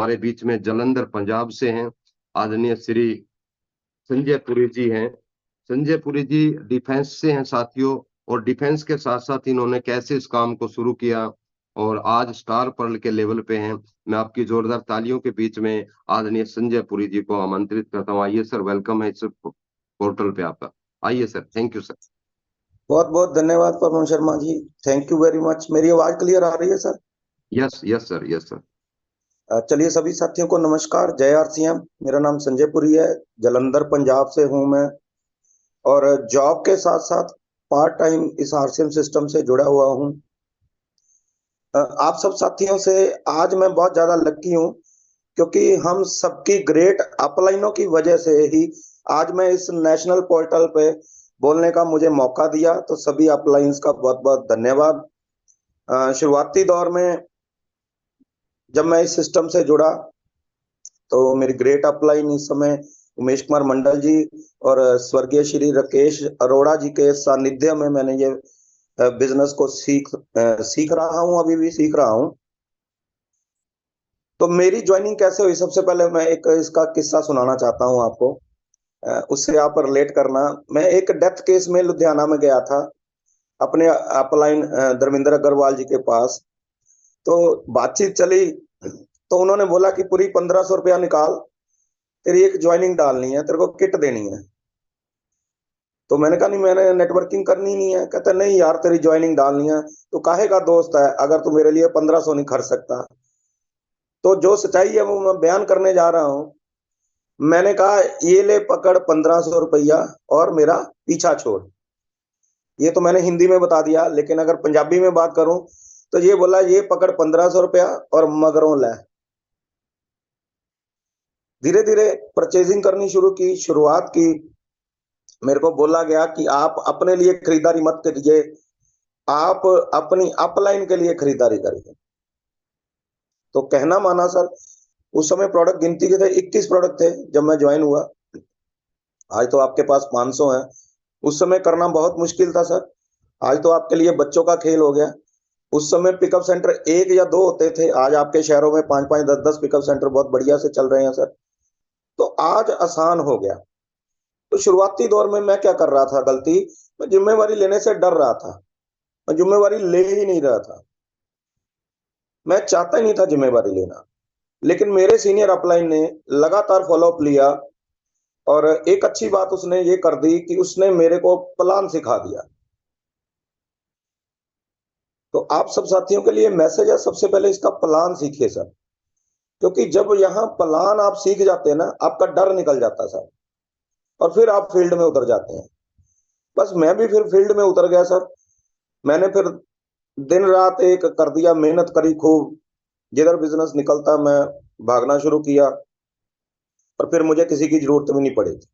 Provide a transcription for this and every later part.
हमारे बीच में जालंधर पंजाब से हैं आदरणीय श्री संजय पुरी जी हैं। संजय पुरी जी डिफेंस से हैं साथियों, और डिफेंस के साथ साथ इन्होंने कैसे इस काम को शुरू किया और आज स्टार पर्ल के लेवल पे हैं। मैं आपकी जोरदार तालियों के बीच में आदरणीय संजय पुरी जी को आमंत्रित करता हूँ। आइए सर, वेलकम है इस पोर्टल पे आपका। आइए सर, थैंक यू सर। बहुत बहुत धन्यवाद Pawan Sharma ji. Thank you very much. मेरी आवाज क्लियर आ रही है sir? Yes yes sir, yes sir. चलिए सभी साथियों को नमस्कार, जय आरसीएम। मेरा नाम संजय पुरी है, जलंधर पंजाब से हूं मैं, और जॉब के साथ साथ पार्ट टाइम इस आरसीएम सिस्टम से जुड़ा हुआ हूं। आप सब साथियों से आज मैं बहुत ज्यादा लकी हूं, क्योंकि हम सबकी ग्रेट अपलाइनों की वजह से ही आज मैं इस नेशनल पोर्टल पे बोलने का मुझे मौका दिया। तो सभी अपलाइंस का बहुत बहुत धन्यवाद। शुरुआती दौर में जब मैं इस सिस्टम से जुड़ा तो मेरी ग्रेट अपलाइन इस समय उमेश कुमार मंडल जी और स्वर्गीय श्री राकेश अरोड़ा जी के सानिध्य में मैंने ये बिजनेस को सीख रहा हूं, अभी भी सीख रहा हूं। तो मेरी ज्वाइनिंग कैसे हुई, सबसे पहले मैं एक इसका किस्सा सुनाना चाहता हूं आपको, उससे आप रिलेट करना। मैं एक डेथ केस में लुधियाना में गया था अपने अपलाइन धर्मेंद्र अग्रवाल जी के पास। तो बातचीत चली तो उन्होंने बोला कि पूरी 1500 रुपया निकाल, तेरी एक ज्वाइनिंग डालनी है, तेरे को किट देनी है। तो मैंने कहा नहीं, मैंने नेटवर्किंग करनी नहीं है। कहते नहीं यार, तेरी ज्वाइनिंग डालनी है, तो काहे का दोस्त है अगर तू मेरे लिए 1500 नहीं खर्च सकता। तो जो सच्चाई है वो मैं बयान करने जा रहा हूँ। मैंने कहा ये ले पकड़ 1500 रुपया और मेरा पीछा छोड़। ये तो मैंने हिंदी में बता दिया, लेकिन अगर पंजाबी में बात करूं तो ये बोला ये पकड़ 1500 रुपया और मगरों ले। धीरे धीरे परचेजिंग करनी शुरू की, शुरुआत की। मेरे को बोला गया कि आप अपने लिए खरीदारी मत करिए, आप अपनी अपलाइन के लिए खरीदारी करिए। तो कहना माना सर, उस समय प्रोडक्ट गिनती के थे 21 प्रोडक्ट थे जब मैं ज्वाइन हुआ। आज तो आपके पास 500 है। उस समय करना बहुत मुश्किल था सर, आज तो आपके लिए बच्चों का खेल हो गया। उस समय पिकअप सेंटर एक या दो होते थे, आज आपके शहरों में 5-5, 10-10 पिकअप सेंटर बहुत बढ़िया से चल रहे हैं सर। तो आज आसान हो गया। तो शुरुआती दौर में मैं क्या कर रहा था गलती, मैं जिम्मेवारी लेने से डर रहा था, मैं जिम्मेवारी ले ही नहीं रहा था, मैं चाहता ही नहीं था जिम्मेवारी लेना। लेकिन मेरे सीनियर अपलाइन ने लगातार फॉलोअप लिया, और एक अच्छी बात उसने ये कर दी कि उसने मेरे को प्लान सिखा दिया। तो आप सब साथियों के लिए मैसेज है, सबसे पहले इसका प्लान सीखिए सर, क्योंकि जब यहाँ प्लान आप सीख जाते हैं ना, आपका डर निकल जाता है सर, और फिर आप फील्ड में उतर जाते हैं। बस मैं भी फिर फील्ड में उतर गया सर। मैंने फिर दिन रात एक कर दिया, मेहनत करी खूब, जिधर बिजनेस निकलता मैं भागना शुरू किया, और फिर मुझे किसी की जरूरत भी नहीं पड़ी थी।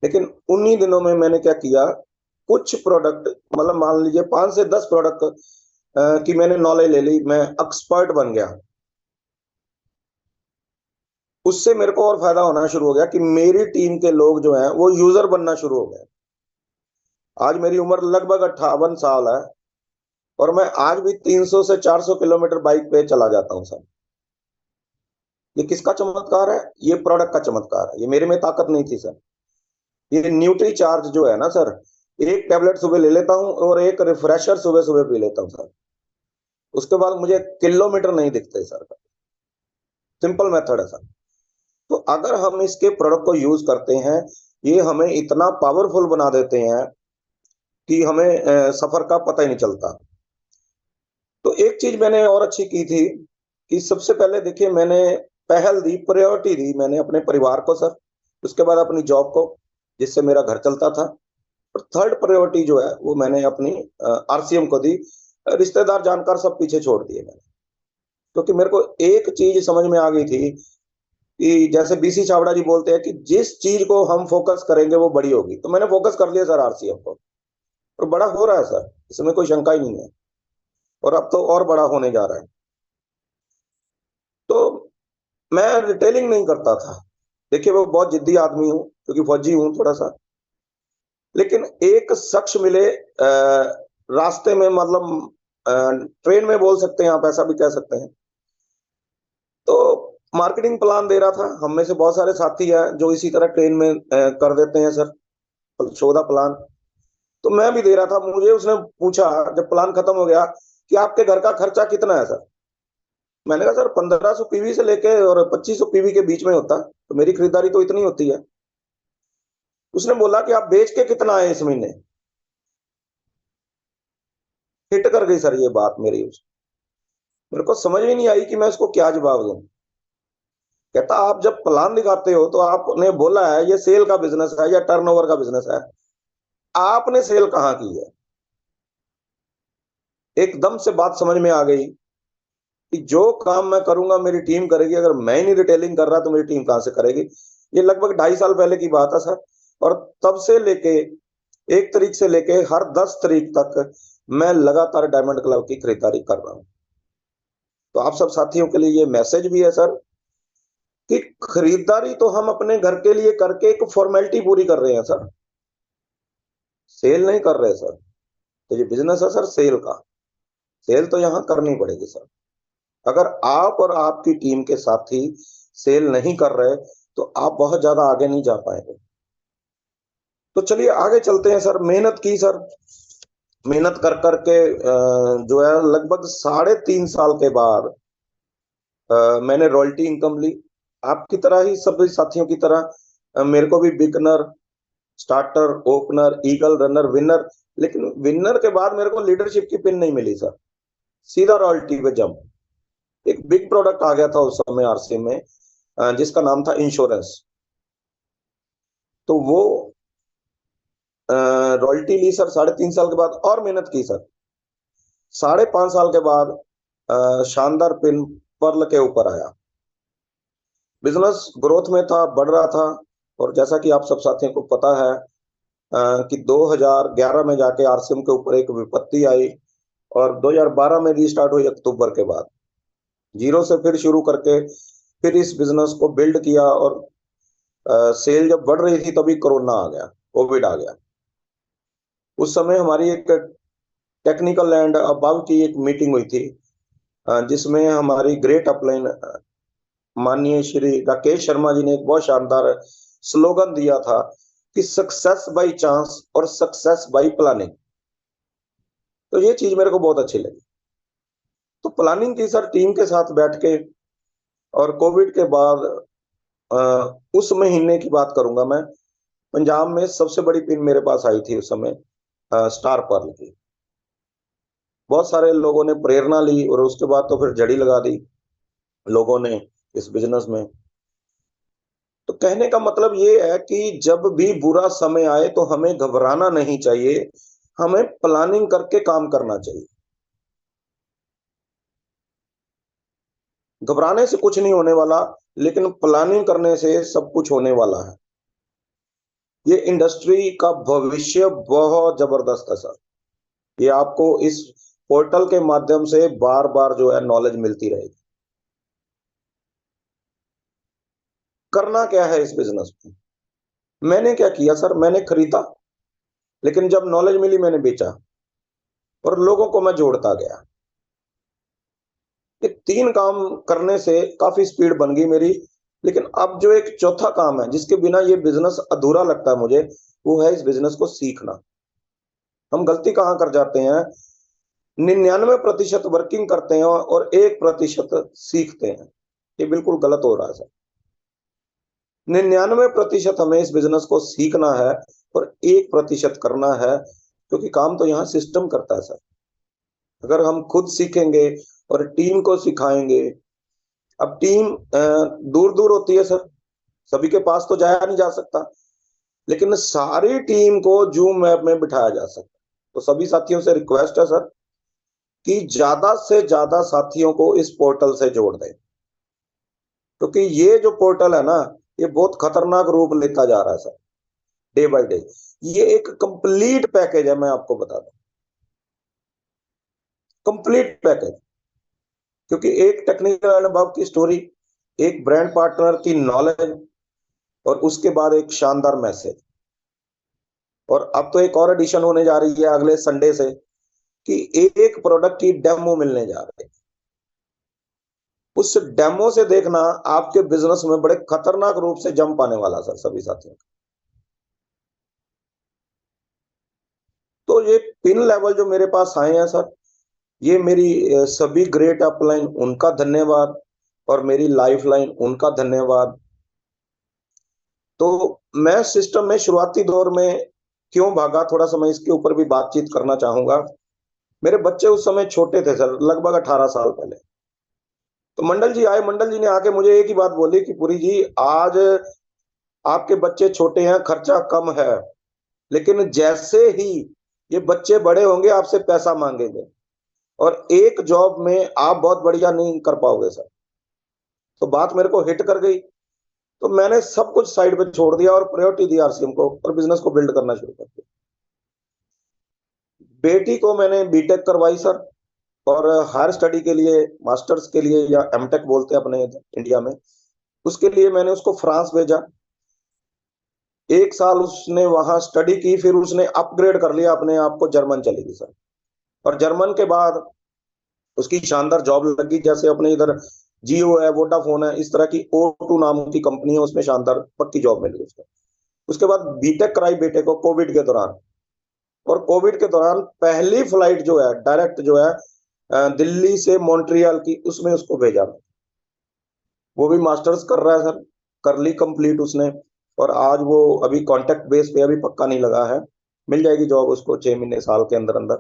लेकिन उन्हीं दिनों में मैंने क्या किया, कुछ प्रोडक्ट, मतलब मान लीजिए 5 से 10 प्रोडक्ट की मैंने नॉलेज ले ली, मैं एक्सपर्ट बन गया। उससे मेरे को और फायदा होना शुरू हो गया कि मेरी टीम के लोग जो हैं वो यूजर बनना शुरू हो गए। आज मेरी उम्र लगभग 58 साल है, और मैं आज भी 300 से 400 किलोमीटर बाइक पे चला जाता हूं सर। ये किसका चमत्कार है? ये प्रोडक्ट का चमत्कार है, ये मेरे में ताकत नहीं थी सर। ये न्यूट्री चार्ज जो है ना सर, एक टैबलेट सुबह ले लेता हूं और एक रिफ्रेशर सुबह सुबह पी लेता हूं सर, उसके बाद मुझे किलोमीटर नहीं दिखते सर। सिंपल मेथड है सर। तो अगर हम इसके प्रोडक्ट को यूज करते हैं, ये हमें इतना पावरफुल बना देते हैं कि हमें सफर का पता ही नहीं चलता। तो एक चीज मैंने और अच्छी की थी कि सबसे पहले देखिए, मैंने पहल दी, प्रायोरिटी दी मैंने अपने परिवार को सर, उसके बाद अपनी जॉब को, जिससे मेरा घर चलता था, और थर्ड प्रायोरिटी जो है वो मैंने अपनी आरसीएम को दी। रिश्तेदार जानकार सब पीछे छोड़ दिए मैंने, क्योंकि मेरे को एक चीज समझ में आ गई थी कि जैसे बीसी छाबड़ा जी बोलते हैं कि जिस चीज को हम फोकस करेंगे वो बड़ी होगी। तो मैंने फोकस कर लिया सर आरसीएम को, और बड़ा हो रहा है सर, इसमें कोई शंका ही नहीं है, और अब तो और बड़ा होने जा रहा है। तो मैं रिटेलिंग नहीं करता था, देखिए वो बहुत जिद्दी आदमी हूँ, क्योंकि फौजी हूँ थोड़ा सा। लेकिन एक शख्स मिले रास्ते में, मतलब ट्रेन में बोल सकते हैं आप, ऐसा भी कह सकते हैं। तो मार्केटिंग प्लान दे रहा था। हम में से बहुत सारे साथी हैं जो इसी तरह ट्रेन में कर देते हैं सर 14 प्लान। तो मैं भी दे रहा था। मुझे उसने पूछा जब प्लान खत्म हो गया कि आपके घर का खर्चा कितना है सर। मैंने कहा सर 1500 पीवी से लेके और 2500 पीवी के बीच में होता, तो मेरी खरीदारी तो इतनी होती है। उसने बोला कि आप बेच के कितना आए इस महीने। हिट कर गई सर ये बात मेरी। मेरे को समझ में नहीं आई कि मैं इसको क्या जवाब दूं। कहता आप जब प्लान दिखाते हो तो आपने बोला है ये सेल का बिजनेस है या टर्नओवर का बिजनेस है, आपने सेल कहाँ की है। एकदम से बात समझ में आ गई कि जो काम मैं करूंगा मेरी टीम करेगी, अगर मैं ही नहीं रिटेलिंग कर रहा तो मेरी टीम कहां से करेगी। ये लगभग 2.5 साल पहले की बात है सर। और तब से लेके 1 तारीख से लेके हर 10 तारीख तक मैं लगातार डायमंड क्लब की खरीदारी कर रहा हूं। तो आप सब साथियों के लिए ये मैसेज भी है सर कि खरीदारी तो हम अपने घर के लिए करके एक फॉर्मेलिटी पूरी कर रहे हैं सर, सेल नहीं कर रहे सर। तो ये बिजनेस है सर सेल का। सेल तो यहां करनी पड़ेगी सर। अगर आप और आपकी टीम के साथी सेल नहीं कर रहे तो आप बहुत ज्यादा आगे नहीं जा पाएंगे। तो चलिए आगे चलते हैं सर। मेहनत की सर, मेहनत कर करके जो है लगभग 3.5 साल के बाद मैंने रॉयल्टी इनकम ली। आपकी तरह ही सभी साथियों की तरह मेरे को भी beginner, starter, opener, eagle, runner, winner, लेकिन विनर के बाद मेरे को लीडरशिप की पिन नहीं मिली सर। सीधा रॉयल्टी पे जंप। एक बिग प्रोडक्ट आ गया था उस समय आरसीएम में जिसका नाम था इंश्योरेंस। तो वो रॉयल्टी ली सर 3.5 साल के बाद और मेहनत की सर। 5.5 साल के बाद शानदार पिन पर्ल के ऊपर आया। बिजनेस ग्रोथ में था, बढ़ रहा था। और जैसा कि आप सब साथियों को पता है कि 2011 में जाके आरसीएम के ऊपर एक विपत्ति आई और 2012 में रीस्टार्ट हुई अक्टूबर के बाद। जीरो से फिर शुरू करके फिर इस बिजनेस को बिल्ड किया और सेल जब बढ़ रही थी तभी कोरोना आ गया, कोविड आ गया। उस समय हमारी एक टेक्निकल एंड अबाव की एक मीटिंग हुई थी जिसमें हमारी ग्रेट अपलाइन माननीय श्री राकेश शर्मा जी ने एक बहुत शानदार स्लोगन दिया था कि सक्सेस बाय चांस और सक्सेस बाय प्लानिंग। तो ये चीज मेरे को बहुत अच्छी लगी। तो प्लानिंग की सर टीम के साथ बैठ के। और कोविड के बाद उस महीने की बात करूंगा मैं, पंजाब में सबसे बड़ी पिन मेरे पास आई थी उस समय स्टार पर्ल की। बहुत सारे लोगों ने प्रेरणा ली और उसके बाद तो फिर जड़ी लगा दी लोगों ने इस बिजनेस में। तो कहने का मतलब ये है कि जब भी बुरा समय आए तो हमें घबराना नहीं चाहिए, हमें प्लानिंग करके काम करना चाहिए। घबराने से कुछ नहीं होने वाला, लेकिन प्लानिंग करने से सब कुछ होने वाला है। ये इंडस्ट्री का भविष्य बहुत जबरदस्त है सर। ये आपको इस पोर्टल के माध्यम से बार बार जो है नॉलेज मिलती रहेगी। करना क्या है इस बिजनेस में। मैंने क्या किया सर, मैंने खरीदा, लेकिन जब नॉलेज मिली मैंने बेचा और लोगों को मैं जोड़ता गया। ये 3 काम करने से काफी स्पीड बन गई मेरी। लेकिन अब जो एक चौथा काम है जिसके बिना ये बिजनेस अधूरा लगता है मुझे, वो है इस बिजनेस को सीखना। हम गलती कहाँ कर जाते हैं, 99% वर्किंग करते हैं और 1% सीखते हैं। ये बिल्कुल गलत हो रहा है सर। 99% हमें इस बिजनेस को सीखना है और 1% करना है, क्योंकि काम तो यहाँ सिस्टम करता है सर। अगर हम खुद सीखेंगे और टीम को सिखाएंगे। अब टीम दूर दूर होती है सर, सभी के पास तो जाया नहीं जा सकता, लेकिन सारी टीम को जूम ऐप में बिठाया जा सकता है। तो सभी साथियों से रिक्वेस्ट है सर कि ज्यादा से ज्यादा साथियों को इस पोर्टल से जोड़ दें, क्योंकि ये जो पोर्टल है ना, ये बहुत खतरनाक रूप लेता जा रहा है सर डे बाय डे। ये एक कंप्लीट पैकेज है, मैं आपको बता दूं, कंप्लीट पैकेज। क्योंकि एक टेक्निकल अनुभव की स्टोरी, एक ब्रांड पार्टनर की नॉलेज और उसके बाद एक शानदार मैसेज। और अब तो एक और एडिशन होने जा रही है अगले संडे से कि एक प्रोडक्ट की डेमो मिलने जा रही है। उस डेमो से देखना आपके बिजनेस में बड़े खतरनाक रूप से जंप आने वाला सर सभी साथियों। तो ये पिन लेवल जो मेरे पास आए हैं सर, ये मेरी सभी ग्रेट अपलाइन उनका धन्यवाद और मेरी लाइफ लाइन उनका धन्यवाद। तो मैं सिस्टम में शुरुआती दौर में क्यों भागा, थोड़ा सा मैं इसके ऊपर भी बातचीत करना चाहूंगा। मेरे बच्चे उस समय छोटे थे सर, लगभग 18 साल पहले। तो मंडल जी आए, मंडल जी ने आके मुझे एक ही बात बोली कि पुरी जी, आज आपके बच्चे छोटे हैं, खर्चा कम है, लेकिन जैसे ही ये बच्चे बड़े होंगे आपसे पैसा मांगेंगे और एक जॉब में आप बहुत बढ़िया नहीं कर पाओगे सर। तो बात मेरे को हिट कर गई, तो मैंने सब कुछ साइड पे छोड़ दिया और प्रायोरिटी दी आरसीएम को और बिजनेस को बिल्ड करना शुरू कर दिया। बेटी को मैंने बीटेक करवाई सर, और हायर स्टडी के लिए, मास्टर्स के लिए या एमटेक बोलते हैं अपने इंडिया में, उसके लिए मैंने उसको फ्रांस भेजा। 1 साल उसने वहां स्टडी की, फिर उसने अपग्रेड कर लिया अपने आप को, जर्मन चली गई सर। और जर्मन के बाद उसकी शानदार जॉब लगी, जैसे अपने इधर जियो है, वोडाफोन है, इस तरह की O2 नाम की कंपनी है, उसमें शानदार पक्की जॉब मिली उसको। उसके बाद बीटेक कराई बेटे को कोविड के दौरान, और कोविड के दौरान पहली फ्लाइट जो है डायरेक्ट जो है दिल्ली से मॉन्ट्रियल की, उसमें उसको भेजा। वो भी मास्टर्स कर रहा है सर, कर ली कंप्लीट उसने, और आज वो अभी कॉन्ट्रैक्ट बेस पे, अभी पक्का नहीं लगा है, मिल जाएगी जॉब उसको 6 महीने साल के अंदर अंदर।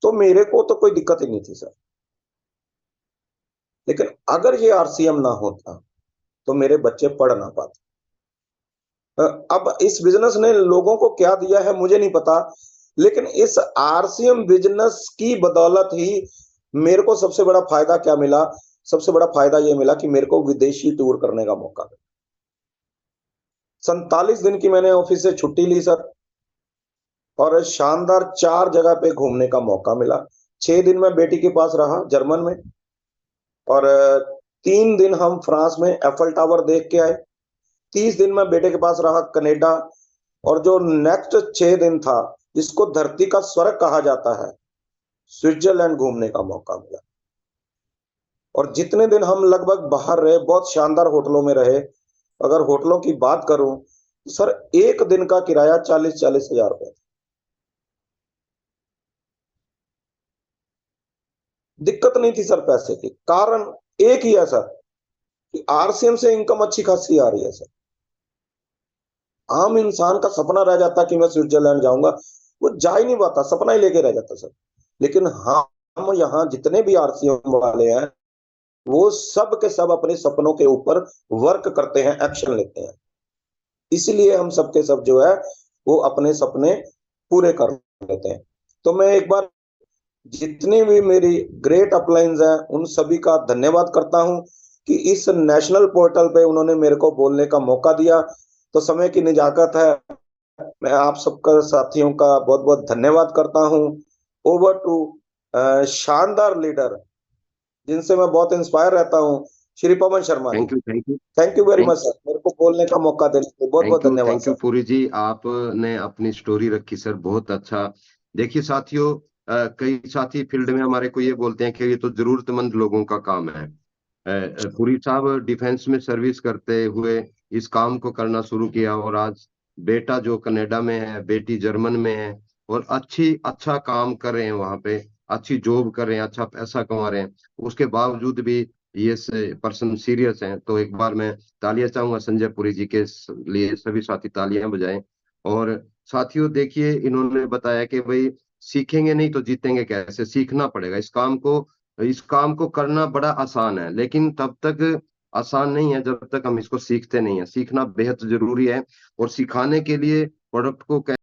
तो मेरे को तो कोई दिक्कत ही नहीं थी सर, लेकिन अगर ये आरसीएम ना होता तो मेरे बच्चे पढ़ ना पाते। अब इस बिजनेस ने लोगों को क्या दिया है मुझे नहीं पता, लेकिन इस आरसीएम बिजनेस की बदौलत ही मेरे को सबसे बड़ा फायदा क्या मिला, सबसे बड़ा फायदा ये मिला कि मेरे को विदेशी टूर करने का मौका मिला। 47 दिन की मैंने ऑफिस से छुट्टी ली सर, और शानदार 4 जगह पे घूमने का मौका मिला। 6 दिन मैं बेटी के पास रहा जर्मन में, और 3 दिन हम फ्रांस में एफल टावर देख के आए। 30 दिन मैं बेटे के पास रहा कनाडा, और जो नेक्स्ट 6 दिन था, जिसको धरती का स्वर्ग कहा जाता है, स्विट्जरलैंड घूमने का मौका मिला। और जितने दिन हम लगभग बाहर रहे, बहुत शानदार होटलों में रहे। अगर होटलों की बात करूं तो सर, एक दिन का किराया 40-40 हजार रुपए। दिक्कत नहीं थी सर पैसे की, कारण एक ही है सर कि आरसीएम से इनकम अच्छी खासी आ रही है सर। आम इंसान का सपना रह जाता कि मैं स्विट्जरलैंड जाऊंगा, वो जा ही नहीं पाता, सपना ही लेके रह जाता सर। लेकिन हम यहाँ जितने भी आरसीएम वाले हैं, वो सब के सब अपने सपनों के ऊपर वर्क करते हैं, एक्शन लेते हैं। इसलिए हम सब के सब जो है वो अपने सपने पूरे कर लेते हैं। तो मैं एक बार जितनी भी मेरी ग्रेट अपलाइंस हैं उन सभी का धन्यवाद करता हूं कि इस नेशनल पोर्टल पे उन्होंने मेरे को बोलने का मौका दिया। तो समय की निजाकत है, मैं आप सबका साथियों का बहुत बहुत धन्यवाद करता हूं। ओवर टू शानदार लीडर जिनसे मैं बहुत इंस्पायर रहता हूं, Shri Pawan Sharma ji. Thank you, thank you, thank you very much sir, मेरे को बोलने का मौका देने के लिए बहुत बहुत धन्यवाद थैंक यू सर। पुरी जी, आपने अपनी स्टोरी रखी सर, बहुत अच्छा। देखिए साथियों, कई साथी फील्ड में हमारे को ये बोलते हैं कि ये तो जरूरतमंद लोगों का काम है। पुरी साहब डिफेंस में सर्विस करते हुए इस काम को करना शुरू किया, और आज बेटा जो कनाडा में है, बेटी जर्मन में है, और अच्छा काम कर रहे हैं वहां पे, अच्छी जॉब कर रहे हैं, अच्छा पैसा कमा रहे हैं। उसके बावजूद भी ये पर्सन सीरियस हैं। तो एक बार मैं तालियां चाहूंगा संजय पुरी जी के लिए, सभी साथी तालियां बजाएं। और साथियों देखिए, इन्होंने बताया कि भाई सीखेंगे नहीं तो जीतेंगे कैसे, सीखना पड़ेगा इस काम को करना बड़ा आसान है, लेकिन तब तक आसान नहीं है जब तक हम इसको सीखते नहीं है। सीखना बेहद जरूरी है, और सिखाने के लिए प्रोडक्ट को